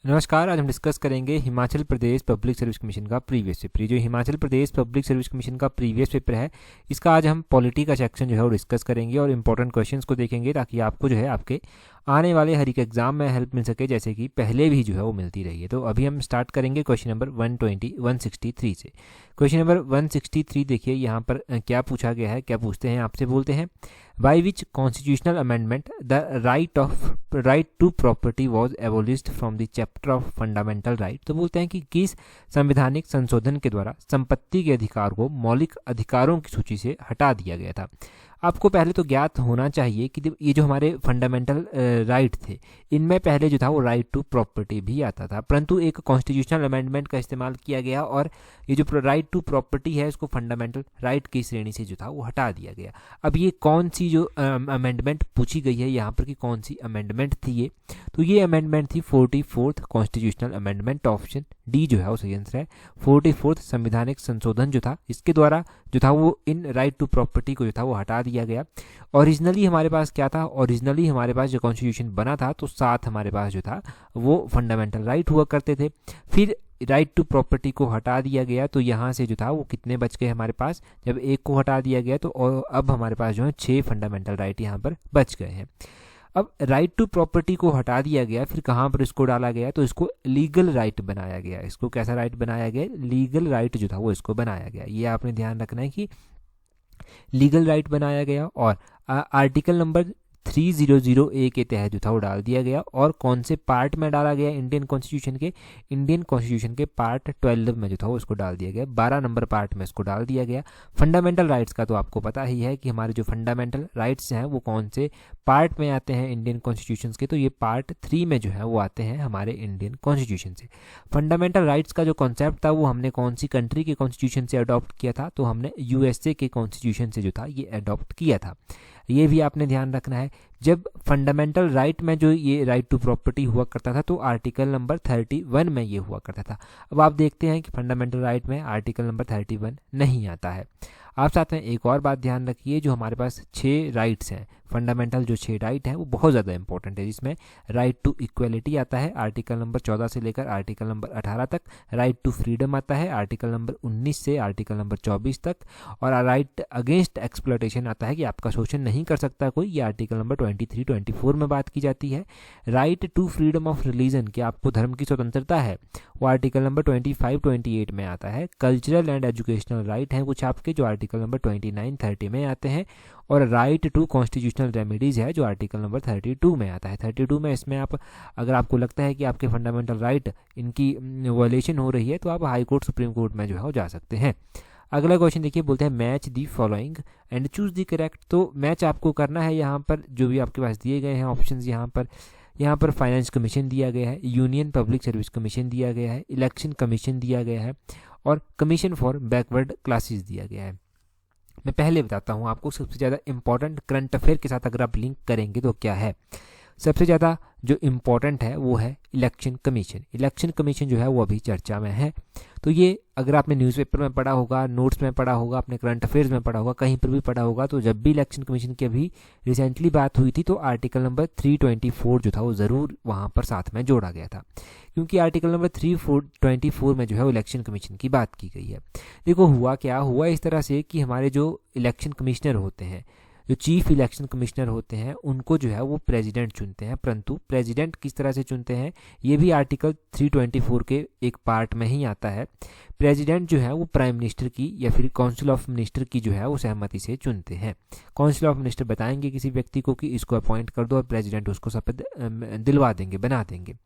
नमस्कार। आज हम डिस्कस करेंगे Himachal Pradesh public service commission का प्रीवियस पेपर। ये जो Himachal Pradesh public service commission का प्रीवियस पेपर है, इसका आज हम पॉलिटी का सेक्शन जो है वो डिस्कस करेंगे और इंपॉर्टेंट क्वेश्चंस को देखेंगे, ताकि आपको जो है आपके आने वाले हर एक एग्जाम में हेल्प मिल सके, जैसे कि पहले भी जो है वो मिलती रही है। तो अभी हम स्टार्ट करेंगे क्वेश्चन नंबर 163 से। क्वेश्चन नंबर 163 देखिए, यहाँ पर क्या पूछा गया है, क्या पूछते हैं आपसे। बोलते हैं by which constitutional amendment the right to property was abolished from the chapter of fundamental right. तो बोलते हैं कि किस संवैधानिक संशोधन के द्वारा संपत्ति के अधिकार को मौलिक अधिकारों की सूची से हटा दिया गया था। आपको पहले तो ज्ञात होना चाहिए कि ये जो हमारे फंडामेंटल राइट थे, इनमें पहले जो था वो राइट टू प्रॉपर्टी भी आता था, परंतु एक कॉन्स्टिट्यूशनल अमेंडमेंट का इस्तेमाल किया गया और ये जो राइट टू प्रॉपर्टी है इसको फंडामेंटल राइट की श्रेणी से जो था वो हटा दिया गया। अब ये कौन सी जो अमेंडमेंट पूछी गई है यहाँ पर कि कौन सी अमेंडमेंट थी ये, तो ये अमेंडमेंट थी 44th constitutional amendment. Option D जो है वो सही आंसर है। 44th संवैधानिक संशोधन जो था, इसके द्वारा जो था वो इन राइट टू प्रॉपर्टी को जो था वो हटा दिया गया। ओरिजिनली हमारे पास क्या था, ओरिजिनली हमारे पास जो कॉन्स्टिट्यूशन बना था तो 7 हमारे पास जो था वो फंडामेंटल राइट हुआ करते थे। फिर राइट टू प्रॉपर्टी को हटा दिया गया, तो यहाँ से जो था वो कितने बच गए हमारे पास, जब एक को हटा दिया गया तो अब हमारे पास जो है 6 फंडामेंटल राइट यहाँ पर बच गए हैं। अब राइट टू प्रॉपर्टी को हटा दिया गया, फिर कहाँ पर इसको डाला गया, तो इसको लीगल राइट बनाया गया। इसको कैसा राइट बनाया गया, लीगल राइट जो था वो इसको बनाया गया। ये आपने ध्यान रखना है कि लीगल राइट बनाया गया और आर्टिकल नंबर 3008 के तहत जो था वो डाल दिया गया। और कौन से पार्ट में डाला गया इंडियन कॉन्स्टिट्यूशन के पार्ट 12 में जो था वो उसको डाल दिया गया। 12 नंबर पार्ट में इसको डाल दिया गया। फंडामेंटल राइट्स का तो आपको पता ही है कि हमारे जो फंडामेंटल राइट्स हैं वो कौन से पार्ट में आते हैं इंडियन कॉन्स्टिट्यूशन के, तो ये पार्ट 3 में जो है वो आते हैं हमारे इंडियन कॉन्स्टिट्यूशन से। फंडामेंटल राइट्स का जो कॉन्सेप्ट था वो हमने कौन सी कंट्री के कॉन्स्टिट्यूशन से अडॉप्ट किया था, तो हमने यूएसए के कॉन्स्टिट्यूशन से जो था ये अडॉप्ट किया था। ये भी आपने ध्यान रखना है। जब फंडामेंटल राइट में जो ये राइट टू प्रॉपर्टी हुआ करता था तो आर्टिकल नंबर 31 में ये हुआ करता था। अब आप देखते हैं कि फंडामेंटल राइट में आर्टिकल नंबर 31 नहीं आता है। आप साथ में एक और बात ध्यान रखिए, जो हमारे पास 6 राइट्स हैं फंडामेंटल, जो 6 राइट हैं वो बहुत ज़्यादा इंपॉर्टेंट है, जिसमें राइट टू इक्वलिटी आता है आर्टिकल नंबर 14 से लेकर आर्टिकल नंबर 18 तक, राइट टू फ्रीडम आता है आर्टिकल नंबर 19 से आर्टिकल नंबर 24 तक, और राइट अगेंस्ट एक्सप्लॉयटेशन आता है कि आपका शोषण नहीं कर सकता कोई, ये आर्टिकल नंबर 23-24 में बात की जाती है। Right to freedom of religion, कि आपको धर्म की स्वतंत्रता है, वो आर्टिकल नंबर 25-28 में आता है। कल्चरल एंड एजुकेशनल राइट हैं कुछ आपके, जो आर्टिकल नंबर 29-30 में आते हैं। और राइट टू कॉन्स्टिट्यूशनल रेमेडीज़ है जो आर्टिकल नंबर 32 में आता है। 32 में इसमें आप, अगर आपको लगता है कि आपके फंडामेंटल राइट इनकी वायलेशन हो रही है, तो आप हाई कोर्ट सुप्रीम कोर्ट में जो है वो जा सकते हैं। अगला क्वेश्चन देखिए, बोलते हैं match the following and choose the correct. तो मैच आपको करना है यहाँ पर, जो भी आपके पास दिए गए हैं ऑप्शंस यहाँ पर फाइनेंस कमीशन दिया गया है, यूनियन पब्लिक सर्विस कमीशन दिया गया है, इलेक्शन कमीशन दिया गया है और कमीशन फॉर बैकवर्ड क्लासेस दिया गया है। मैं पहले बताता हूँ आपको, सबसे ज़्यादा इंपॉर्टेंट करंट अफेयर के साथ अगर आप लिंक करेंगे तो क्या है। सबसे ज़्यादा जो इम्पोर्टेंट है वो है इलेक्शन कमीशन। इलेक्शन कमीशन जो है वो अभी चर्चा में है। तो ये अगर आपने न्यूज़पेपर में पढ़ा होगा, नोट्स में पढ़ा होगा, अपने करंट अफेयर्स में पढ़ा होगा, कहीं पर भी पढ़ा होगा, तो जब भी इलेक्शन कमीशन की अभी रिसेंटली बात हुई थी तो आर्टिकल नंबर 324 जो था वो ज़रूर वहाँ पर साथ में जोड़ा गया था, क्योंकि आर्टिकल नंबर 324 में जो है वो इलेक्शन कमीशन की बात की गई है। देखो हुआ इस तरह से कि हमारे जो इलेक्शन कमिश्नर होते हैं, जो चीफ इलेक्शन कमिश्नर होते हैं, उनको जो है वो प्रेसिडेंट चुनते हैं, परंतु प्रेसिडेंट किस तरह से चुनते हैं ये भी आर्टिकल 324 के एक पार्ट में ही आता है। प्रेसिडेंट जो है वो प्राइम मिनिस्टर की या फिर काउंसिल ऑफ मिनिस्टर की जो है वो सहमति से चुनते हैं। काउंसिल ऑफ मिनिस्टर बताएंगे किसी व्यक्ति को कि इसको अपॉइंट कर दो और प्रेसिडेंट उसको शपथ दिलवा देंगे, बना देंगे।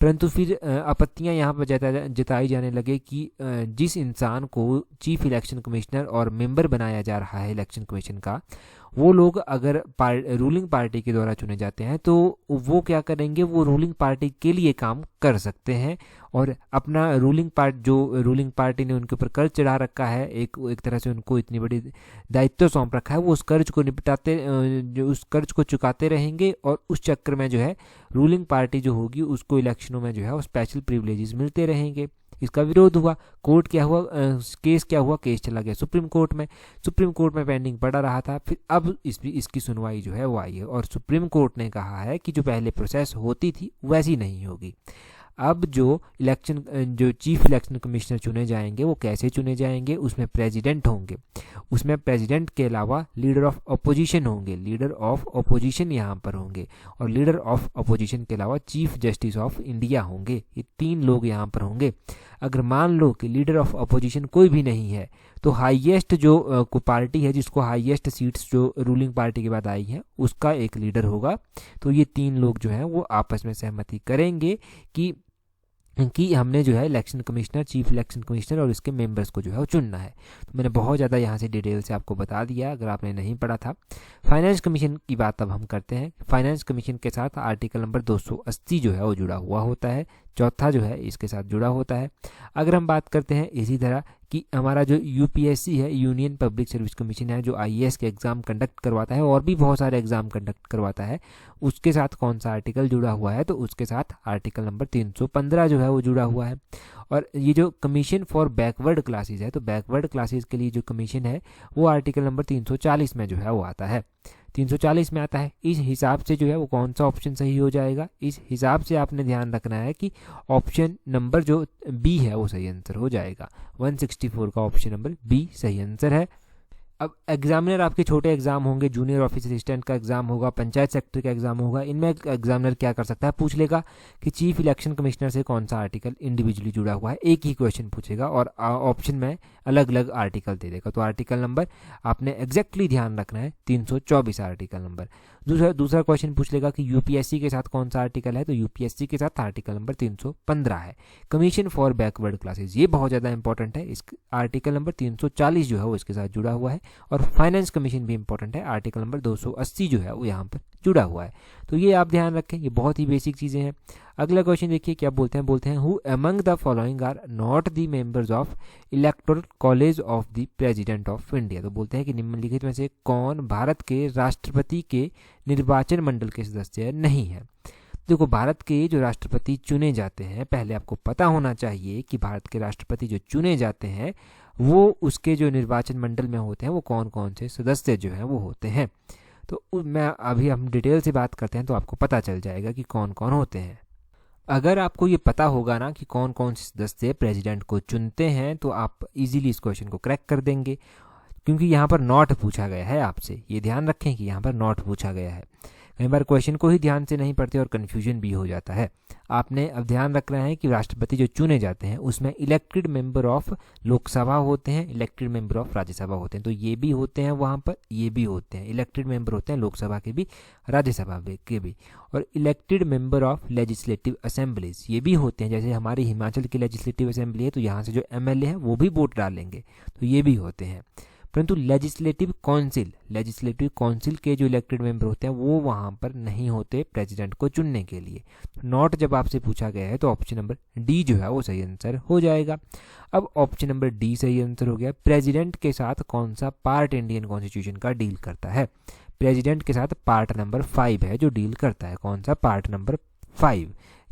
परंतु फिर आपत्तियां यहाँ पर जताई जाने लगे कि जिस इंसान को चीफ इलेक्शन कमिश्नर और मेंबर बनाया जा रहा है इलेक्शन कमीशन का, वो लोग अगर रूलिंग पार्टी के द्वारा चुने जाते हैं तो वो क्या करेंगे, वो रूलिंग पार्टी के लिए काम कर सकते हैं और अपना रूलिंग पार्टी ने उनके ऊपर कर्ज चढ़ा रखा है, एक तरह से उनको इतनी बड़ी दायित्व सौंप रखा है, वो उस कर्ज को चुकाते रहेंगे और उस चक्कर में जो है रूलिंग पार्टी जो होगी उसको इलेक्शनों में जो है वो स्पेशल प्रिविलेजेस मिलते रहेंगे। इसका विरोध हुआ, केस चला गया सुप्रीम कोर्ट में पेंडिंग पड़ा रहा था। फिर अब इसकी सुनवाई जो है वो आई है और सुप्रीम कोर्ट ने कहा है कि जो पहले प्रोसेस होती थी वैसी नहीं होगी। अब जो चीफ इलेक्शन कमिश्नर चुने जाएंगे वो कैसे चुने जाएंगे, उसमें प्रेसिडेंट होंगे, उसमें प्रेसिडेंट के अलावा लीडर ऑफ अपोजिशन होंगे, लीडर ऑफ अपोजिशन यहाँ पर होंगे, और लीडर ऑफ अपोजिशन के अलावा चीफ जस्टिस ऑफ इंडिया होंगे। ये 3 लोग यहाँ पर होंगे। अगर मान लो कि लीडर ऑफ अपोजिशन कोई भी नहीं है तो हाईएस्ट जो पार्टी है जिसको हाईएस्ट सीट्स जो रूलिंग पार्टी के बाद आई है उसका एक लीडर होगा। तो ये 3 लोग जो हैं वो आपस में सहमति करेंगे कि हमने जो है election commissioner, chief election commissioner और इसके मेंबर्स को जो है वो चुनना है। तो मैंने बहुत ज़्यादा यहाँ से डिटेल से आपको बता दिया अगर आपने नहीं पढ़ा था। फाइनेंस कमीशन की बात अब हम करते हैं। फाइनेंस कमीशन के साथ आर्टिकल नंबर 280 जो है वो जुड़ा हुआ होता है, चौथा जो है इसके साथ जुड़ा होता है। अगर हम बात करते हैं इसी तरह कि हमारा जो यूपीएससी है, यूनियन पब्लिक सर्विस कमीशन है, जो आईएएस के एग्ज़ाम कंडक्ट करवाता है और भी बहुत सारे एग्ज़ाम कंडक्ट करवाता है, उसके साथ कौन सा आर्टिकल जुड़ा हुआ है, तो उसके साथ आर्टिकल नंबर 315 जो है वो जुड़ा हुआ है। और ये जो कमीशन फॉर बैकवर्ड क्लासेस है, तो बैकवर्ड क्लासेस के लिए जो कमीशन है वो आर्टिकल नंबर 340 में जो है वो आता है, 340 में आता है। इस हिसाब से जो है वो कौन सा ऑप्शन सही हो जाएगा, इस हिसाब से आपने ध्यान रखना है कि ऑप्शन नंबर जो बी है वो सही आंसर हो जाएगा। 164 का ऑप्शन नंबर बी सही आंसर है। अब एग्जामिनर आपके छोटे एग्जाम होंगे, जूनियर ऑफिस असिस्टेंट का एग्जाम होगा, पंचायत सेक्रेटरी का एग्जाम होगा, इनमें एग्जामिनर क्या कर सकता है, पूछ लेगा कि चीफ इलेक्शन कमिश्नर से कौन सा आर्टिकल इंडिविजुअली जुड़ा हुआ है। एक ही क्वेश्चन पूछेगा और ऑप्शन में अलग अलग आर्टिकल दे देगा। तो आर्टिकल नंबर आपने एग्जैक्टली ध्यान रखना है, 324 आर्टिकल नंबर। दूसरा क्वेश्चन पूछ लेगा कि यूपीएससी के साथ कौन सा आर्टिकल है, तो यूपीएससी के साथ आर्टिकल नंबर 315 है। कमीशन फॉर बैकवर्ड क्लासेस, ये बहुत ज़्यादा इंपॉर्टेंट है, इस आर्टिकल नंबर 340 जो है वो इसके साथ जुड़ा हुआ है। और फाइनेंस कमीशन भी इंपॉर्टेंट है, आर्टिकल नंबर 280 जो है वो यहाँ पर जुड़ा हुआ है। तो ये आप ध्यान रखें, ये बहुत ही बेसिक चीज़ें हैं। अगला क्वेश्चन देखिए क्या बोलते हैं who among the following are not the members of electoral college of the president of India. तो बोलते हैं कि निम्नलिखित में से कौन भारत के राष्ट्रपति के निर्वाचन मंडल के सदस्य नहीं है। देखो, भारत के जो राष्ट्रपति चुने जाते हैं, पहले आपको पता होना चाहिए कि भारत के राष्ट्रपति जो चुने जाते हैं वो उसके जो निर्वाचन मंडल में होते हैं वो कौन कौन से सदस्य जो हैं वो होते हैं। तो मैं अभी हम डिटेल से बात करते हैं तो आपको पता चल जाएगा कि कौन कौन होते हैं। अगर आपको ये पता होगा ना कि कौन कौन से सदस्य प्रेसिडेंट को चुनते हैं तो आप इजीली इस क्वेश्चन को क्रैक कर देंगे, क्योंकि यहाँ पर नॉट पूछा गया है आपसे। ये ध्यान रखें कि यहाँ पर नॉट पूछा गया है। कई बार क्वेश्चन को ही ध्यान से नहीं पढ़ते और कन्फ्यूजन भी हो जाता है। आपने अब ध्यान रखना है कि राष्ट्रपति जो चुने जाते हैं उसमें इलेक्टेड मेंबर ऑफ लोकसभा होते हैं, इलेक्टेड मेंबर ऑफ राज्यसभा होते हैं। तो ये भी होते हैं वहाँ पर, ये भी होते हैं, इलेक्टेड मेंबर होते हैं लोकसभा के भी, राज्यसभा के भी। और elected member of legislative assemblies ये भी होते हैं, जैसे हमारी हिमाचल की लेजिस्लेटिव असेंबली है तो यहाँ से जो एमएलए हैं वो भी वोट डालेंगे, तो ये भी होते हैं। परंतु लेजिस्लेटिव काउंसिल के जो इलेक्टेड मेंबर होते हैं वो वहाँ पर नहीं होते प्रेसिडेंट को चुनने के लिए। नॉट जब आपसे पूछा गया है तो ऑप्शन नंबर डी जो है वो सही आंसर हो जाएगा। अब ऑप्शन नंबर डी सही आंसर हो गया। प्रेसिडेंट के साथ कौन सा पार्ट इंडियन कॉन्स्टिट्यूशन का डील करता है? प्रेसिडेंट के साथ पार्ट नंबर 5 है जो डील करता है। कौन सा? पार्ट नंबर 5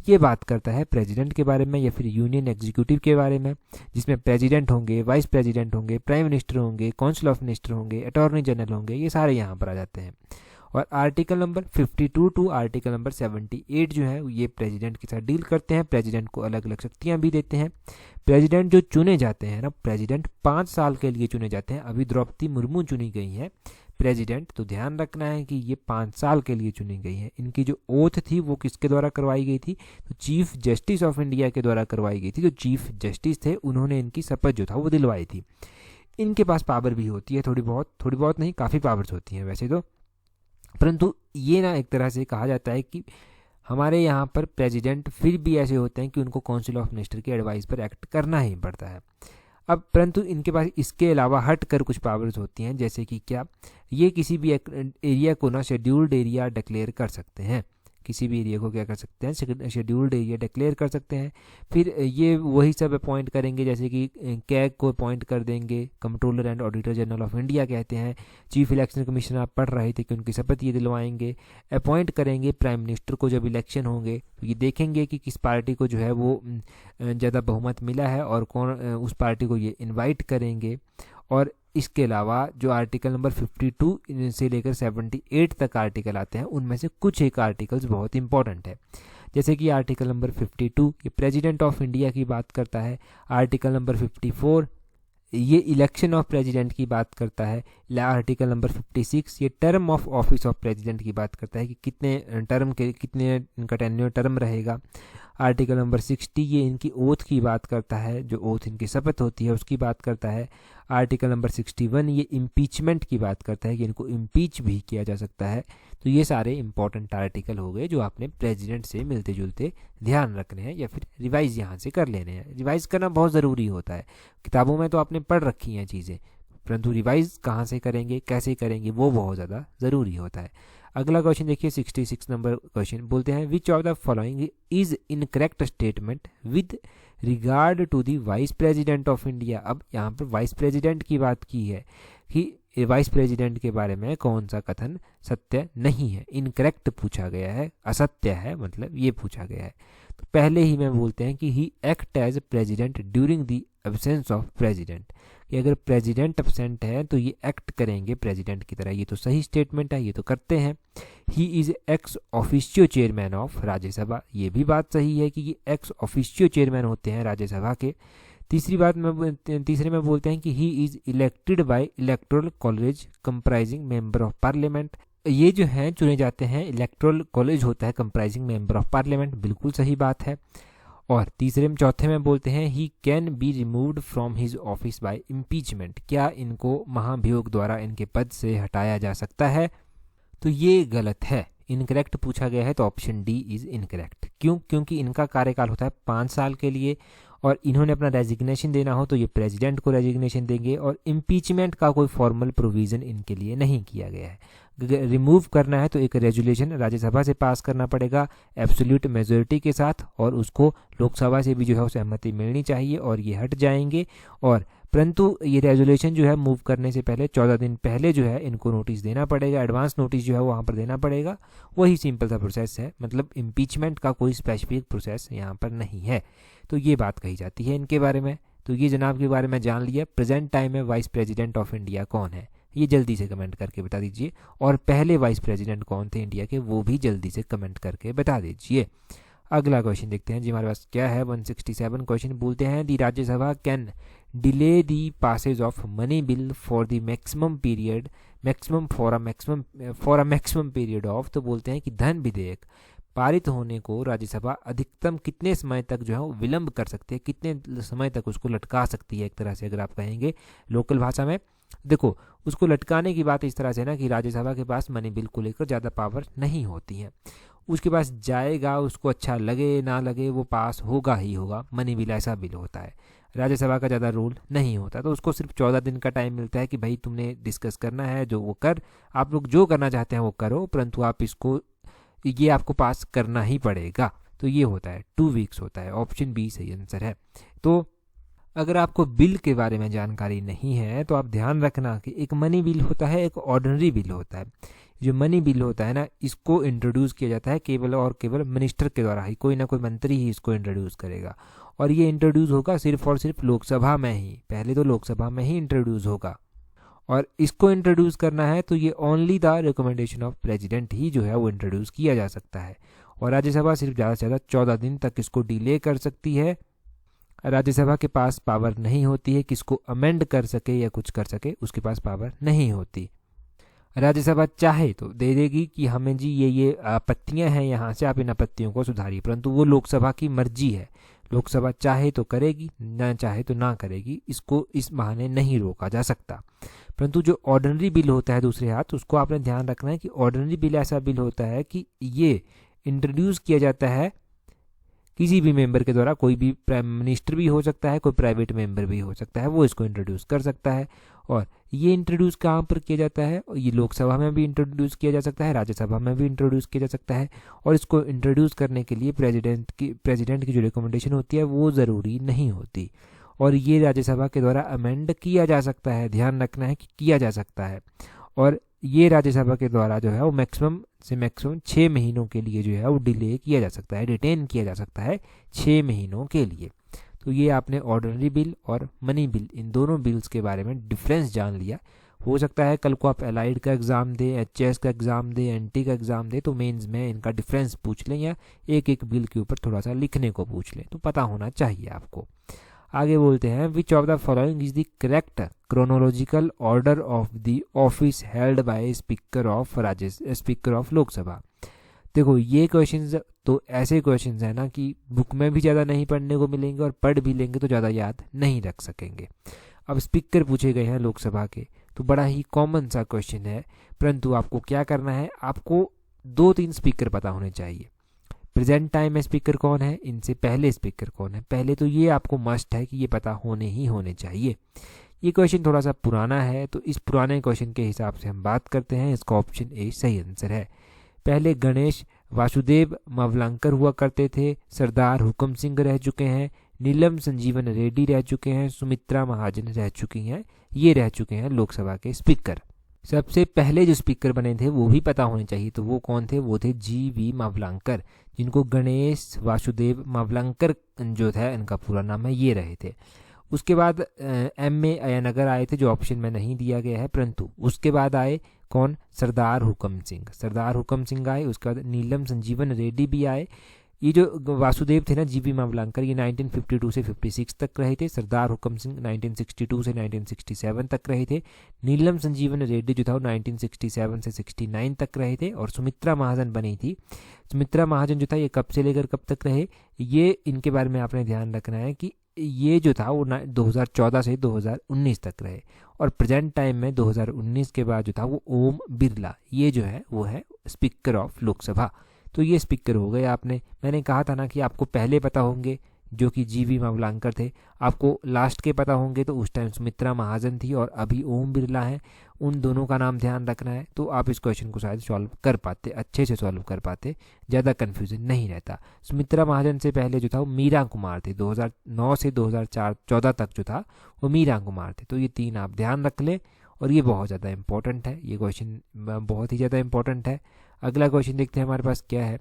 ये बात करता है प्रेसिडेंट के बारे में या फिर यूनियन एग्जीक्यूटिव के बारे में, जिसमें प्रेसिडेंट होंगे, वाइस प्रेसिडेंट होंगे, प्राइम मिनिस्टर होंगे, काउंसिल ऑफ मिनिस्टर होंगे, अटॉर्नी जनरल होंगे, ये सारे यहाँ पर आ जाते हैं। और article number 52 to article number 78 जो है ये प्रेसिडेंट के साथ डील करते हैं। प्रेसिडेंट को अलग अलग शक्तियाँ भी देते हैं। प्रेसिडेंट जो चुने जाते हैं ना, प्रेसिडेंट 5 साल के लिए चुने जाते हैं। अभी द्रौपदी मुर्मू चुनी गई हैं प्रेसिडेंट, तो ध्यान रखना है कि ये 5 साल के लिए चुनी गई हैं। इनकी जो ओथ थी वो किसके द्वारा करवाई गई थी? तो चीफ जस्टिस ऑफ इंडिया के द्वारा करवाई गई थी। जो चीफ जस्टिस थे उन्होंने इनकी शपथ जो था वो दिलवाई थी। इनके पास पावर भी होती है, थोड़ी बहुत नहीं, काफ़ी पावर्स होती हैं वैसे तो, परंतु ये ना एक तरह से कहा जाता है कि हमारे यहाँ पर प्रेसिडेंट फिर भी ऐसे होते हैं कि उनको काउंसिल ऑफ मिनिस्टर की एडवाइस पर एक्ट करना ही पड़ता है। अब परंतु इनके पास इसके अलावा हट कर कुछ पावर्स होती हैं, जैसे कि क्या, ये किसी भी एरिया को ना शेड्यूल्ड एरिया डिक्लेयर कर सकते हैं। किसी भी एरिया को क्या कर सकते हैं? शेड्यूल्ड एरिया डिक्लेयर कर सकते हैं। फिर ये वही सब अपॉइंट करेंगे, जैसे कि कैग को अपॉइंट कर देंगे, controller and auditor general of India कहते हैं। चीफ इलेक्शन कमिश्नर आप पढ़ रहे थे कि उनकी शपथ ये दिलवाएंगे। अपॉइंट करेंगे प्राइम मिनिस्टर को जब इलेक्शन होंगे, तो ये देखेंगे कि किस पार्टी को जो है वो ज़्यादा बहुमत मिला है और कौन उस पार्टी को ये इन्वाइट करेंगे। और इसके अलावा जो आर्टिकल नंबर 52 से लेकर 78 तक आर्टिकल आते हैं उनमें से कुछ एक आर्टिकल्स बहुत इंपॉर्टेंट है। जैसे कि आर्टिकल नंबर 52 ये प्रेसिडेंट ऑफ इंडिया की बात करता है, आर्टिकल नंबर 54 ये इलेक्शन ऑफ प्रेसिडेंट की बात करता है, आर्टिकल नंबर 56 ये term of office of president की बात करता है कि कितने इनका टेन्योर टर्म रहेगा। आर्टिकल नंबर 60 ये इनकी ओथ की बात करता है, जो ओथ इनकी शपथ होती है उसकी बात करता है। आर्टिकल नंबर 61 ये इम्पीचमेंट की बात करता है कि इनको इम्पीच भी किया जा सकता है। तो ये सारे इंपॉर्टेंट आर्टिकल हो गए जो आपने प्रेसिडेंट से मिलते जुलते ध्यान रखने हैं या फिर रिवाइज यहाँ से कर लेने हैं। रिवाइज करना बहुत ज़रूरी होता है, किताबों में तो आपने पढ़ रखी हैं चीज़ें, परंतु रिवाइज कहाँ से करेंगे, कैसे करेंगे, वो बहुत ज़्यादा ज़रूरी होता है। अगला क्वेश्चन देखिए 66 नंबर क्वेश्चन बोलते हैं which of the following is incorrect statement with regard to the vice president of India. अब यहाँ पर वाइस प्रेसिडेंट की बात की है कि वाइस प्रेसिडेंट के बारे में कौन सा कथन सत्य नहीं है, इनकरेक्ट पूछा गया है, असत्य है मतलब ये पूछा गया है। तो पहले ही में बोलते हैं कि he act as president during the absence of president, कि अगर प्रेसिडेंट एब्सेंट है तो ये एक्ट करेंगे प्रेसिडेंट की तरह। ये तो सही स्टेटमेंट है, ये तो करते हैं। He is ex officio chairman of Rajya Sabha, ये भी बात सही है कि ये एक्स ऑफिशियो चेयरमैन होते हैं राज्यसभा के। तीसरे में बोलते हैं कि he is elected by electoral college comprising member of parliament, ये जो हैं चुने जाते हैं, इलेक्टोरल कॉलेज होता है कंप्राइजिंग मेंबर ऑफ पार्लियामेंट, बिल्कुल सही बात है। और चौथे में बोलते हैं he can be removed from his office by impeachment, क्या इनको महाभियोग द्वारा इनके पद से हटाया जा सकता है। तो ये गलत है, इनकरेक्ट पूछा गया है, तो ऑप्शन डी इज इनकरेक्ट। क्यों? क्योंकि इनका कार्यकाल होता है 5 साल के लिए और इन्होंने अपना रेजिग्नेशन देना हो तो ये प्रेसिडेंट को रेजिग्नेशन देंगे, और इम्पीचमेंट का कोई फॉर्मल प्रोविज़न इनके लिए नहीं किया गया है। रिमूव करना है तो एक रेजुलेशन राज्यसभा से पास करना पड़ेगा एब्सोल्यूट मेजोरिटी के साथ, और उसको लोकसभा से भी जो है सहमति मिलनी चाहिए और ये हट जाएंगे। और परंतु ये रेजुलेशन जो है मूव करने से पहले 14 दिन पहले जो है इनको नोटिस देना पड़ेगा, एडवांस नोटिस जो है वहाँ पर देना पड़ेगा। वही सिंपल सा प्रोसेस है, मतलब इम्पीचमेंट का कोई स्पेसिफिक प्रोसेस यहाँ पर नहीं है। तो ये बात कही जाती है इनके बारे में। तो ये जनाब के बारे में जान लिया। प्रेजेंट टाइम में वाइस प्रेसिडेंट ऑफ इंडिया कौन है, ये जल्दी से कमेंट करके बता दीजिए, और पहले वाइस प्रेसिडेंट कौन थे इंडिया के वो भी जल्दी से कमेंट करके बता दीजिए। अगला क्वेश्चन देखते हैं जी हमारे पास क्या है। 167 क्वेश्चन बोलते हैं the Rajya Sabha can delay the passage of money bill for the maximum period for a maximum period of, तो बोलते हैं कि धन विधेयक पारित होने को राज्यसभा अधिकतम कितने समय तक जो है वो विलंब कर सकती है, कितने समय तक उसको लटका सकती है। एक तरह से अगर आप कहेंगे लोकल भाषा में, देखो उसको लटकाने की बात इस तरह से ना कि राज्यसभा के पास मनी बिल को लेकर ज़्यादा पावर नहीं होती है, उसके पास जाएगा, उसको अच्छा लगे ना लगे वो पास होगा ही होगा। मनी बिल ऐसा बिल होता है, राज्यसभा का ज़्यादा रोल नहीं होता, तो उसको सिर्फ 14 दिन का टाइम मिलता है कि भाई तुमने डिस्कस करना है जो वो कर, आप लोग जो करना चाहते हैं वो करो, परंतु आप इसको ये आपको पास करना ही पड़ेगा। तो ये होता है 2 वीक्स होता है। ऑप्शन बी सही आंसर है। तो अगर आपको बिल के बारे में जानकारी नहीं है तो आप ध्यान रखना कि एक मनी बिल होता है, एक ऑर्डिनरी बिल होता है। जो मनी बिल होता है ना, इसको इंट्रोड्यूस किया जाता है केवल और केवल मिनिस्टर के द्वारा ही, कोई ना कोई मंत्री ही इसको इंट्रोड्यूस करेगा, और ये इंट्रोड्यूस होगा सिर्फ और सिर्फ लोकसभा में ही, पहले तो लोकसभा में ही इंट्रोड्यूस होगा। और इसको इंट्रोड्यूस करना है तो ये only the recommendation of president ही जो है वो इंट्रोड्यूस किया जा सकता है, और राज्यसभा सिर्फ ज़्यादा से ज़्यादा 14 दिन तक इसको डिले कर सकती है। राज्यसभा के पास पावर नहीं होती है कि इसको अमेंड कर सके या कुछ कर सके, उसके पास पावर नहीं होती। राज्यसभा चाहे तो दे देगी कि हमें जी ये आपत्तियां हैं, यहाँ से आप इन आपत्तियों को सुधारिए, परंतु वो लोकसभा की मर्जी है। लोकसभा चाहे तो करेगी, ना चाहे तो ना करेगी, इसको इस बहाने नहीं रोका जा सकता। परंतु जो ऑर्डिनरी बिल होता है दूसरे हाथ, उसको आपने ध्यान रखना है कि ऑर्डिनरी बिल ऐसा बिल होता है कि ये इंट्रोड्यूस किया जाता है किसी भी मेंबर के द्वारा, कोई भी प्राइम मिनिस्टर भी हो सकता है, कोई प्राइवेट मेंबर भी हो सकता है, वो इसको इंट्रोड्यूस कर सकता है। और ये इंट्रोड्यूस कहाँ पर किया जाता है, और ये लोकसभा में भी इंट्रोड्यूस किया जा सकता है, राज्यसभा में भी इंट्रोड्यूस किया जा सकता है। और इसको इंट्रोड्यूस करने के लिए प्रेसिडेंट की जो रिकमेंडेशन होती है वो ज़रूरी नहीं होती, और ये राज्यसभा के द्वारा अमेंड किया जा सकता है। ध्यान रखना है कि किया जा सकता है, और ये राज्यसभा के द्वारा जो है वो मैक्सिमम 6 महीनों के लिए जो है वो डिले किया जा सकता है, डिटेन किया जा सकता है 6 महीनों के लिए। तो ये आपने ऑर्डिनरी बिल और मनी बिल, इन दोनों बिल्स के बारे में डिफरेंस जान लिया। हो सकता है कल को आप एलाइड का एग्ज़ाम दें, एचएस का एग्ज़ाम दें, एनटी का एग्ज़ाम दें, तो मेंस में इनका डिफरेंस पूछ लें या एक एक बिल के ऊपर थोड़ा सा लिखने को पूछ लें, तो पता होना चाहिए आपको। आगे बोलते हैं, which of the following is the correct chronological order of the office held by speaker of Lok Sabha. देखो ये क्वेश्चंस तो ऐसे क्वेश्चंस हैं ना कि बुक में भी ज़्यादा नहीं पढ़ने को मिलेंगे और पढ़ भी लेंगे तो ज़्यादा याद नहीं रख सकेंगे। अब स्पीकर पूछे गए हैं लोकसभा के, तो बड़ा ही कॉमन सा क्वेश्चन है, परंतु आपको क्या करना है, आपको 2-3 स्पीकर पता होने चाहिए। प्रेजेंट टाइम में स्पीकर कौन है, इनसे पहले स्पीकर कौन है, पहले तो ये आपको मस्ट है कि ये पता होने चाहिए। ये क्वेश्चन थोड़ा सा पुराना है, तो इस पुराने क्वेश्चन के हिसाब से हम बात करते हैं। इसका ऑप्शन ए सही आंसर है। पहले गणेश वासुदेव मावलंकर हुआ करते थे, सरदार हुक्म सिंह रह चुके हैं, नीलम संजीवन रेड्डी रह चुके हैं, सुमित्रा महाजन रह चुकी हैं, ये रह चुके हैं लोकसभा के स्पीकर। सबसे पहले जो स्पीकर बने थे वो भी पता होने चाहिए, तो वो कौन थे, वो थे जी.वी. मावलंकर, जिनको गणेश वासुदेव मावलंकर जो था इनका पूरा नाम है, ये रहे थे। उसके बाद M.A. अय्यनगर आए थे, जो ऑप्शन में नहीं दिया गया है, परंतु उसके बाद आए कौन, सरदार हुक्म सिंह आए। उसके बाद नीलम संजीवन रेड्डी भी आए। ये जो वासुदेव थे ना, जी.वी. मावलंकर, ये 1952 से 56 तक रहे थे। सरदार हुक्म सिंह 1962 से 1967 तक रहे थे। नीलम संजीवन रेड्डी जो था वो 1967 से 69 तक रहे थे। और सुमित्रा महाजन बनी थी, सुमित्रा महाजन जो था ये कब से लेकर कब तक रहे, ये इनके बारे में आपने ध्यान रखना है कि ये जो था वो 2014 से 2019 तक रहे। और प्रेजेंट टाइम में 2019 के बाद जो था वो ओम बिरला, ये जो है वो है स्पीकर ऑफ लोकसभा। तो ये स्पीकर हो गए। मैंने कहा था ना कि आपको पहले पता होंगे जो कि जी.वी. मावलंकर थे, आपको लास्ट के पता होंगे, तो उस टाइम सुमित्रा महाजन थी और अभी ओम बिरला है। उन दोनों का नाम ध्यान रखना है, तो आप इस क्वेश्चन को शायद सॉल्व कर पाते, अच्छे से सॉल्व कर पाते, ज़्यादा कन्फ्यूजन नहीं रहता। सुमित्रा महाजन से पहले जो था वो मीरा कुमार थे, 2009 से 2014 तक जो था वो मीरा कुमार थे। तो ये 3 आप ध्यान रख लें, और ये बहुत ज़्यादा इंपॉर्टेंट है, ये क्वेश्चन बहुत ही ज़्यादा इंपॉर्टेंट है। अगला क्वेश्चन देखते हैं हमारे पास क्या है।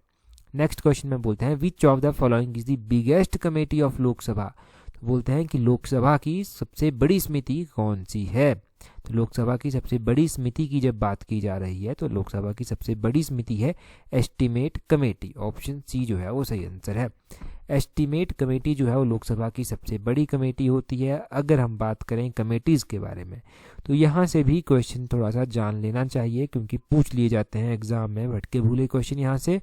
नेक्स्ट क्वेश्चन में बोलते हैं, which of the following is the biggest committee of Lok Sabha. तो बोलते हैं कि लोकसभा की सबसे बड़ी समिति कौन सी है। तो लोकसभा की सबसे बड़ी समिति की जब बात की जा रही है, तो लोकसभा की सबसे बड़ी समिति है एस्टीमेट कमेटी। ऑप्शन सी जो है वो सही आंसर है। एस्टीमेट कमेटी जो है वो लोकसभा की सबसे बड़ी कमेटी होती है। अगर हम बात करें कमेटीज़ के बारे में, तो यहाँ से भी क्वेश्चन थोड़ा सा जान लेना चाहिए, क्योंकि पूछ लिए जाते हैं एग्जाम में भटके भूले क्वेश्चन यहाँ से।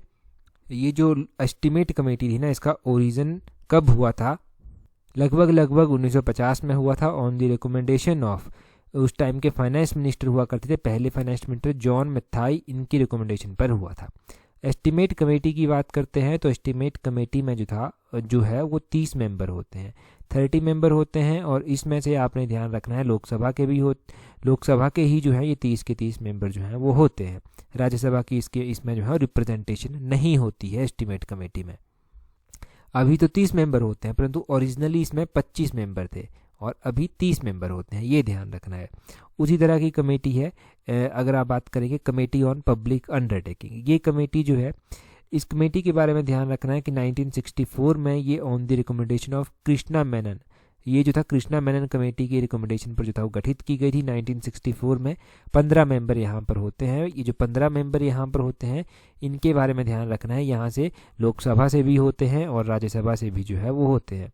ये जो एस्टीमेट कमेटी थी ना, इसका ओरिजिन कब हुआ था, लगभग 1950 में हुआ था, ऑन द रिकमेंडेशन ऑफ उस टाइम के फाइनेंस मिनिस्टर हुआ करते थे, पहले फाइनेंस मिनिस्टर जॉन मैथाई, इनकी रिकमेंडेशन पर हुआ था। एस्टीमेट कमेटी की बात करते हैं, तो एस्टीमेट कमेटी में जो है वो 30 मेंबर होते हैं, 30 मेंबर होते हैं। और इसमें से आपने ध्यान रखना है लोकसभा के ही जो है ये 30 के 30 मेंबर जो हैं वो होते हैं। राज्यसभा की इसमें जो है रिप्रेजेंटेशन नहीं होती है एस्टीमेट कमेटी में। अभी तो 30 मेंबर होते हैं, परंतु ओरिजिनली इसमें 25 मेंबर थे और अभी 30 मेंबर होते हैं, ये ध्यान रखना है। उसी तरह की कमेटी है, अगर आप बात करेंगे कमेटी ऑन पब्लिक अंडरटेकिंग, ये कमेटी जो है, इस कमेटी के बारे में ध्यान रखना है कि 1964 में ये on the recommendation of Krishna Menon, ये जो था कृष्णा मेनन कमेटी की रिकमेंडेशन पर जो था वो गठित की गई थी 1964 में। 15 मेंबर यहाँ पर होते हैं। ये जो 15 मेंबर यहाँ पर होते हैं, इनके बारे में ध्यान रखना है, यहाँ से लोकसभा से भी होते हैं और राज्यसभा से भी जो है वो होते हैं।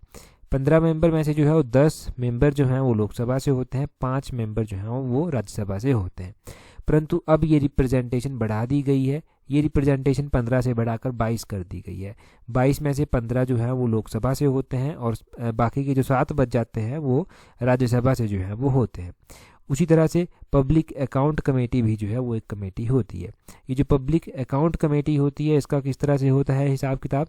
15 मेंबर में से जो है वो 10 मेंबर जो हैं वो लोकसभा से होते हैं, 5 मेंबर जो हैं वो राज्यसभा से होते हैं। परंतु अब ये रिप्रेजेंटेशन बढ़ा दी गई है, ये रिप्रेजेंटेशन 15 से बढ़ाकर 22 कर दी गई है। 22 में से 15 जो है वो लोकसभा से होते हैं और बाकी के जो 7 बच जाते हैं वो राज्यसभा से जो है वो होते हैं। उसी तरह से पब्लिक अकाउंट कमेटी भी जो है वो एक कमेटी होती है। ये जो पब्लिक अकाउंट कमेटी होती है, इसका किस तरह से होता है हिसाब किताब,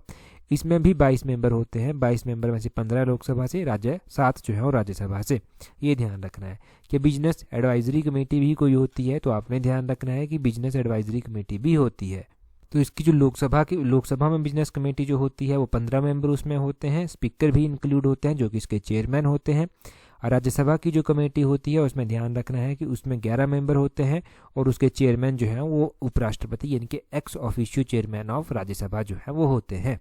इसमें भी 22 मेंबर होते हैं। 22 मेंबर में से 15 लोकसभा से, 7 जो है वो राज्यसभा से, ये ध्यान रखना है। कि बिजनेस एडवाइजरी कमेटी भी कोई होती है, तो आपने ध्यान रखना है कि बिजनेस एडवाइजरी कमेटी भी होती है। तो इसकी जो लोकसभा में बिजनेस कमेटी जो होती है वो 15 मेंबर उसमें होते हैं, स्पीकर भी इंक्लूड होते हैं जो कि इसके चेयरमैन होते हैं। और राज्यसभा की जो कमेटी होती है उसमें ध्यान रखना है कि उसमें 11 मेंबर होते हैं और उसके चेयरमैन जो हैं वो उपराष्ट्रपति यानी कि ex officio chairman of Rajya Sabha जो है वो होते हैं।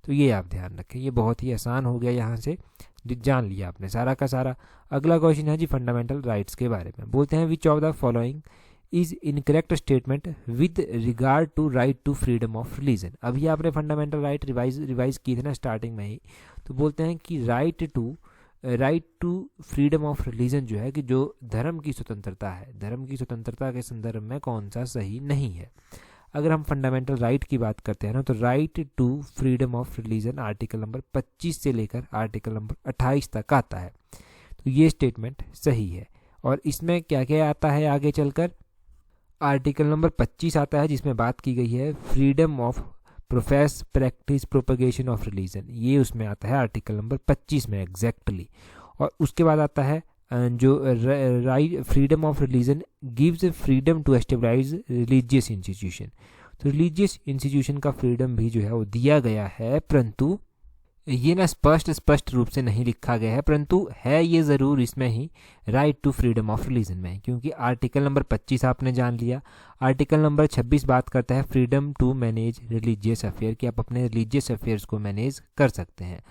तो ये आप ध्यान रखें, ये बहुत ही आसान हो गया, यहाँ से जान लिया आपने सारा का सारा। अगला क्वेश्चन है जी फंडामेंटल राइट्स के बारे में। बोलते हैं which of the following is incorrect statement with regard to right to freedom of religion. अभी आपने फंडामेंटल राइट रिवाइज किए थे ना स्टार्टिंग में ही, तो बोलते हैं कि right to freedom of religion जो है कि जो धर्म की स्वतंत्रता है, धर्म की स्वतंत्रता के संदर्भ में कौन सा सही नहीं है। अगर हम फंडामेंटल राइट की बात करते हैं ना, तो right to freedom of religion article number 25 से लेकर आर्टिकल नंबर 28 तक आता है। तो ये स्टेटमेंट सही है। और इसमें क्या क्या आता है आगे चलकर, आर्टिकल नंबर 25 आता है जिसमें बात की गई है freedom of profess practice propagation of religion, ये उसमें आता है आर्टिकल नंबर 25 में एग्जैक्टली। और उसके बाद आता है जो right freedom of religion gives freedom to establish religious institution. तो रिलीजियस इंस्टीट्यूशन का फ्रीडम भी जो है वो दिया गया है, परंतु ये ना स्पष्ट रूप से नहीं लिखा गया है, परंतु है ये ज़रूर इसमें ही right to freedom of religion में, क्योंकि आर्टिकल नंबर 25 आपने जान लिया। आर्टिकल नंबर 26 बात करता है freedom to manage religious affair, कि आप अपने रिलीजियस अफेयर्स को मैनेज कर सकते हैं।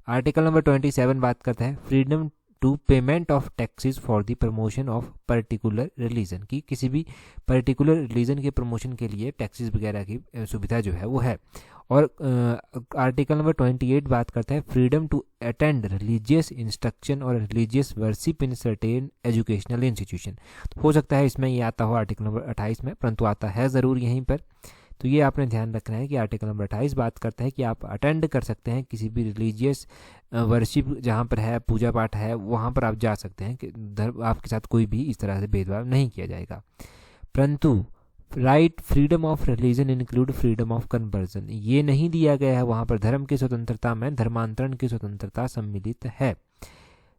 आर्टिकल नंबर 27 बात करता है freedom to payment of taxes for the promotion of particular religion, की किसी भी पर्टिकुलर रिलीजन के प्रमोशन के लिए टैक्सेस वगैरह की सुविधा जो है वो है। और आर्टिकल नंबर 28 बात करता है freedom to attend religious instruction और religious worship in certain educational institution. तो हो सकता है इसमें ये आता हो आर्टिकल नंबर 28 में, परंतु आता है ज़रूर यहीं पर। तो ये आपने ध्यान रखना है कि आर्टिकल नंबर 28 बात करता है कि आप अटेंड कर सकते हैं किसी भी रिलीजियस वर्शिप जहाँ पर है, पूजा पाठ है, वहाँ पर आप जा सकते हैं कि आपके साथ कोई भी इस तरह से भेदभाव नहीं किया जाएगा। परंतु right freedom of religion include freedom of conversion, ये नहीं दिया गया है। वहाँ पर धर्म की स्वतंत्रता में धर्मांतरण की स्वतंत्रता सम्मिलित है,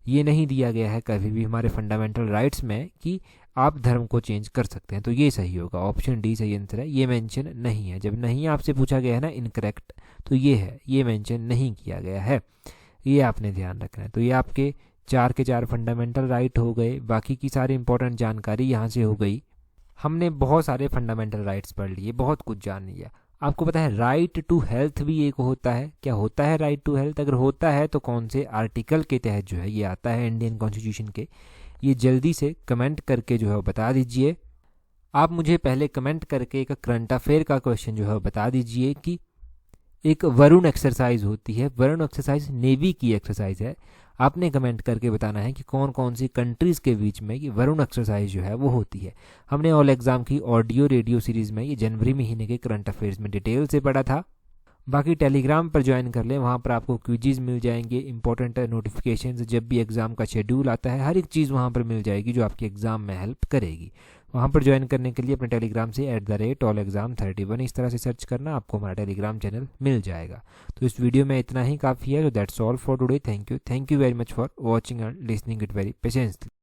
ये नहीं दिया गया है कभी भी हमारे फंडामेंटल राइट्स में कि आप धर्म को चेंज कर सकते हैं। तो ये सही होगा, ऑप्शन डी सही आंसर है। ये मेंशन नहीं है, जब नहीं आपसे पूछा गया है ना इनकरेक्ट, तो ये है, ये मेंशन नहीं किया गया है, ये आपने ध्यान रखना है। तो ये आपके 4 के 4 फंडामेंटल राइट हो गए। बाकी की सारी इंपॉर्टेंट जानकारी यहाँ से हो गई। हमने बहुत सारे फंडामेंटल राइट्स पढ़ लिए, बहुत कुछ जान लिया। आपको पता है राइट टू हेल्थ भी एक होता है, क्या होता है राइट टू हेल्थ? अगर होता है तो कौन से आर्टिकल के तहत जो है ये आता है इंडियन कॉन्स्टिट्यूशन के, ये जल्दी से कमेंट करके जो है बता दीजिए। आप मुझे पहले कमेंट करके एक करंट अफेयर का क्वेश्चन जो है बता दीजिए कि एक वरुण एक्सरसाइज होती है, वरुण एक्सरसाइज नेवी की एक्सरसाइज है। आपने कमेंट करके बताना है कि कौन कौन सी कंट्रीज़ के बीच में ये वरुण एक्सरसाइज जो है वो होती है। हमने ऑल एग्ज़ाम की ऑडियो रेडियो सीरीज़ में ये जनवरी महीने के करंट अफेयर्स में डिटेल से पढ़ा था। बाकी टेलीग्राम पर ज्वाइन कर लें, वहाँ पर आपको क्विज़ मिल जाएंगे, इंपॉर्टेंट नोटिफिकेशंस, जब भी एग्ज़ाम का शेड्यूल आता है हर एक चीज़ वहाँ पर मिल जाएगी जो आपके एग्ज़ाम में हेल्प करेगी। वहाँ पर ज्वाइन करने के लिए अपने टेलीग्राम से @allexam31 इस तरह से सर्च करना, आपको हमारा टेलीग्राम चैनल मिल जाएगा। तो इस वीडियो में इतना ही काफ़ी है। तो that's all for today. Thank you very much for watching and listening it very patiently.